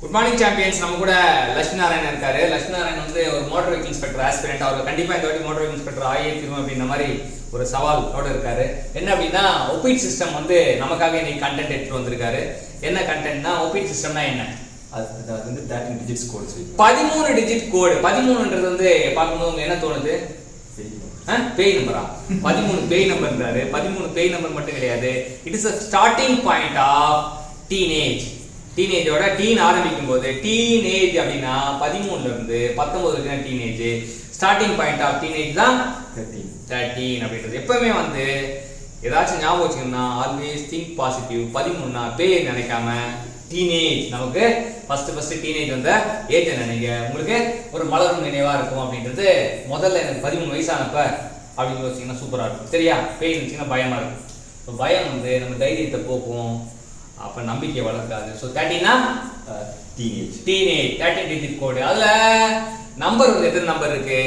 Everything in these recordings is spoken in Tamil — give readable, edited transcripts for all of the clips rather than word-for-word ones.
Good morning champions. நம்ம கூட லட்சுமி நாராயணன் இருக்காரு. லட்சுமி நாராயணன் வந்து ஒரு மோட்டார் வெஹிக்கிள் இன்ஸ்பெக்டர் ஆஸ்பிரண்ட். அவர் கண்டிப்பா இந்த வாட்டி மோட்டார் வெஹிக்கிள் இன்ஸ்பெக்டர் ஆகியே தீரும் அப்படின்ற மாதிரி ஒரு சவாலோட இருக்காரு. என்ன அப்படின்னா ஒப்பீட் சிஸ்டம் வந்து நமக்காக இன்னைக்கு கண்டென்ட் எடுத்து வந்திருக்காரு. என்ன கண்டென்ட்னா ஒப்பீட் சிஸ்டம்னா என்ன? அது வந்து 13 டிஜிட்ஸ் கோட். 13 digit code. 13ன்றது வந்து பார்க்கும்போது என்ன தோணுது? பேய் நம்பரா? 13 பேய் நம்பர்ன்றாரு. 13 பேய் நம்பர் மட்டும் கிடையாது. It is a starting point of teenage. டீனேஜோட டீன் ஆரம்பிக்கும் போது டீனேஜ் அப்படின்னா 13ல இருந்து 19 வரைக்கும் டீனேஜ். ஸ்டார்டிங் பாயிண்ட் ஆஃப் டீனேஜ் தான் 13 அப்படின்றது. எப்பவுமே வந்து ஏதாச்சும் ஞாபகம் வச்சுக்கணும்னா ஆல்வேஸ் திங்க் பாசிட்டிவ். 13னா பேய் நினைக்காம டீனேஜ், நமக்கு ஃபர்ஸ்ட் டீனேஜ் வந்த ஏஜ் நினைங்க. உங்களுக்கு ஒரு மலரும் நினைவா இருக்கும் அப்படின்றது. முதல்ல எனக்கு 13 வயசானப்ப அப்படின்னு யோசிச்சீங்கன்னா சூப்பரா இருக்கும். சரியா? பேய் நினைச்சீங்கன்னா பயமா இருக்கும். பயம் வந்து நம்ம தைரியத்தை போக்கும், அப்ப நம்பிக்கை வளர்க்காது. சோ 13னா டீனேஜ். 13 digit code. அதுல நம்பர் வந்து எத்தனை நம்பர் இருக்கு?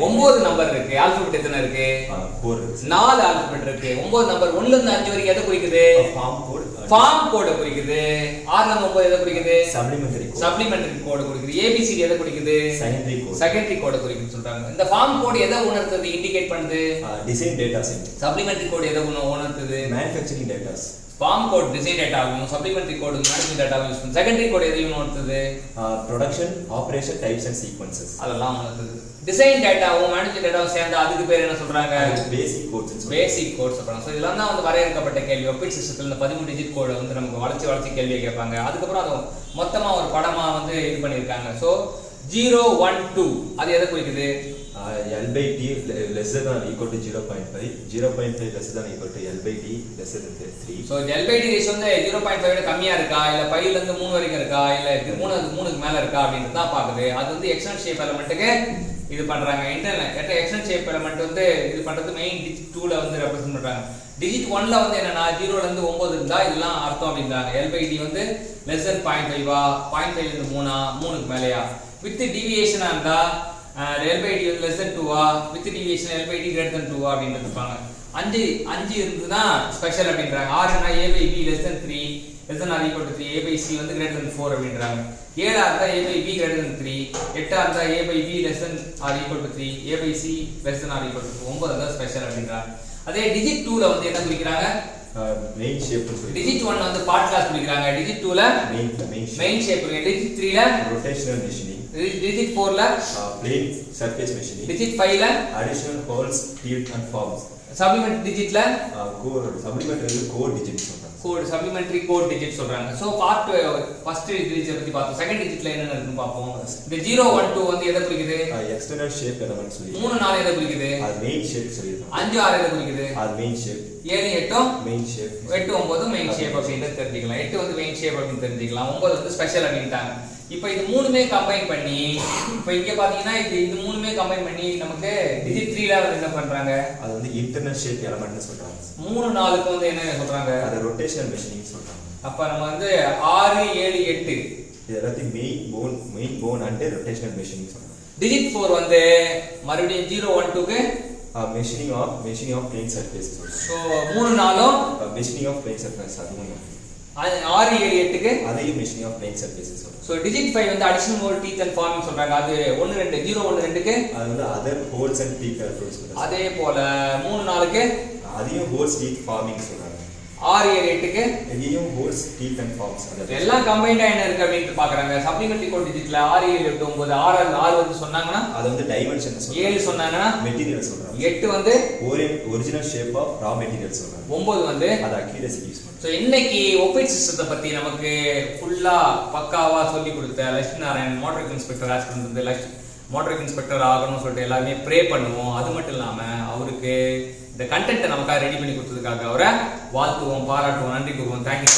9 நம்பர் இருக்கு. ஆல்பபெட் எத்தனை இருக்கு? 4 ஆல்பபெட் இருக்கு. 9 நம்பர் 1ல இருந்து 5 வரைக்கும் எதை குறிக்குது? ஃபார்ம் கோட குறிக்குது. 6 ல 9 எதை குறிக்குது? சப்ளிமெண்டரி கோட குறிக்குது. ஏபிசிடி எதை குறிக்குது? செகண்டரி கோட குறிக்குது சொல்றாங்க. இந்த ஃபார்ம் கோட் எதை உணர்த்துது, இண்டிகேட் பண்ணுது? Design data set. Supplementary code எதை உணர்த்துது? Manufacturing datas. Form code design டேட்டாவும், சப்ளிமெண்டரி கோட் மேனேஜ்மென்ட் டேட்டாவும் யூஸ் பண்ணுது. செகண்டரி கோட் எதையும் உணர்த்துது? Production operation types and sequences. அதெல்லாம் உணர்த்துது. டிசைன் டேட்டாவும் மேனேஜ்மென்ட் டேட்டாவும் சேர்ந்தா அதுக்கு பேர் என்ன சொல்றாங்க? பேசிக் கோட்ஸ். பேசிக் கோட்ஸ் சொல்றாங்க. சோ இதெல்லாம் தான் வந்து வரையறுக்கப்பட்ட கேள்வி. ஒப்பீட் சிஸ்டத்துல இந்த 13 டிஜிட் கோட் வந்து நமக்கு வளைச்சு கேள்வியை கேட்பாங்க. அதுக்கப்புறம் அது மொத்தமா ஒரு படமா வந்து இது பண்ணிருக்காங்க. சோ 0 1 2 அது எதை குறிக்குது? L/T lesser than equal to 0.5, 0.5 lesser than equal to L/T lesser than 3. So L/T ratio வந்து 0.5 விட கம்மியா இருக்கா, இல்ல 5ல இருந்து 3 வரைக்கும் இருக்கா, இல்ல 3க்கு மேல இருக்கா அப்படின்றது தான் பாக்குது. அது வந்து எக்ஸ்டர்னல் ஷேப் எலிமெண்ட்க்கு இது பண்றாங்க. இன்டர்னல் எக்ஸ்டர்னல் ஷேப் எலிமெண்ட் வந்து இது பண்றது மெயின் டிஜிட் 2ல வந்து ரெப்ரசன்ட் பண்றாங்க. டிஜிட் 1ல வந்து என்னன்னா 0ல இருந்து 9 இருந்தா இதெல்லாம் அர்த்தம் அப்படின்றாங்க. L/T வந்து less than 0.5 0.5ல இருந்து 3க்கு மேலயா, வித் டிவியேஷனா இருந்தா L/T வந்து less than 2 with deviation L/T greater than 2 அப்படின்னு இருப்பாங்க. 5 இருந்ததுன்னா ஸ்பெஷல் அப்படின்றாங்க. 6னா A/B less than 3 less than or equal to 3, A/C வந்து greater than 4 அப்படின்றாங்க. 7 இருந்தா A/B greater than 3, 8 இருந்தா A/B less than or equal to 3, A/C less than or equal to 2, 9 இருந்தா ஸ்பெஷல் அப்படின்றாங்க. அதே டிஜிட் 2ல வந்து என்ன குறிக்கிறாங்க? Main shape. டிஜிட் 1 வந்து பார்ட் கிளாஸ் குறிக்கிறாங்க. டிஜிட் 2ல மெயின் ஷேப் குறிக்கிறாங்க. டிஜிட் 3ல ரொட்டேஷனல் மெஷினிங். டிஜிட் 4ல plane surface machining. டிஜிட் 5ல additional holes, teeth and forms. Supplement டிஜிட்ல சப்ளிமெண்டரி கோட் டிஜிட் சொல்றாங்க. கோட் சப்ளிமெண்டரி கோட் டிஜிட் சொல்றாங்க. சோ பார்ட் ஃபர்ஸ்ட் டிஜிட் பத்தி பார்த்தோம். செகண்ட் டிஜிட்ல என்ன இருக்குன்னு பாப்போம். இந்த 0 1 2 வந்து எதை குறிக்குது? எக்ஸ்டர்னல் ஷேப் எலிமெண்ட் சொல்லி. 3 4 எதை குறிக்குது? அது மெயின் ஷேப் சொல்லிருக்காங்க. 5 6 எதை குறிக்குது? அது main shape. 7 8 main shape. 8 9 main shape அப்படினு தெரிஞ்சிக்கலாம். 8 வந்து மெயின் ஷேப் அப்படினு தெரிஞ்சிக்கலாம். 9 வந்து ஸ்பெஷல் அப்படிட்டாங்க. இப்போ இது மூணுமே கம்பைன் பண்ணி, இப்போ இங்க பாத்தீங்கன்னா இது மூணுமே கம்பைன் பண்ணி நமக்கு டிஜிட் 3ல வந்து என்ன பண்றாங்க? அது வந்து இன்டர்னல் ஷேப் எலிமெண்ட்னு சொல்றாங்க. 3 4க்கு வந்து என்ன சொல்றாங்க? அது ரொட்டேஷனல் மெஷினிங் சொல்றாங்க. அப்ப நம்ம வந்து 6 7 8 இது எல்லாத்தையும் main bone and rotational machining சொல்றாங்க. டிஜிட் 4 வந்து மறுபடியும் 0 1 2க்கு மெஷினிங் ஆஃப் பிளேன் சர்ஃபேஸ் சொல்றாங்க. So 3 4 machining of plane surface. அதுவும் 6 7 8க்கு அதையும் மெஷினிங் ஆஃப் பிளேன் சர்ஃபேஸ் சொல்றாங்க. சோ டிஜிட் 5 வந்து additional hole teeth and forming சொல்றாங்க. அது 1 2 0 1 2க்கு அது வந்து other holes and teeth are produce பண்றாங்க. அதே போல 3 4க்கு அதையும் ஹோல்ஸ் டீத் ஃபார்மிங் சொல்றாங்க. 6 7 8க்கு இதையும் ஹோல்ஸ் டீத் அண்ட் ஃபார்ம்ஸ். எல்லாம் கம்பைன்டா என்ன இருக்கு அப்படினு பாக்குறாங்க. சப்ளிமெண்டரி கோட் டிஜிட்ல 6 7 8 9 6 வந்து சொன்னாங்கன்னா அது வந்து டைமென்ஷன் சொல்றாங்க. 7 சொன்னாங்கன்னா மெட்டீரியல் சொல்றாங்க. 8 வந்து original shape of raw material சொல்றாங்க. 9 வந்து அது அக்யூரசி யூஸ் பண்ணுறாங்க. சோ இன்னைக்கு ஒப்பீட் சிஸ்டத்தை பத்தி நமக்கு ஃபுல்லா பக்காவா சொல்லி கொடுத்த Lakshmi Narayanan motor vehicle inspector aspirant வந்து மோட்டார் வெஹிக்கிள் இன்ஸ்பெக்டர் ஆகணும்னு சொல்லிட்டு எல்லாருமே ப்ரே பண்ணுவோம். அது மட்டும் இல்லாம அவருக்கு இந்த கண்டென்ட்டை நமக்காக ரெடி பண்ணி கொடுத்ததுக்காக அவரை வாழ்த்துவோம், பாராட்டுவோம், நன்றி கூறுவோம். தேங்க்யூ.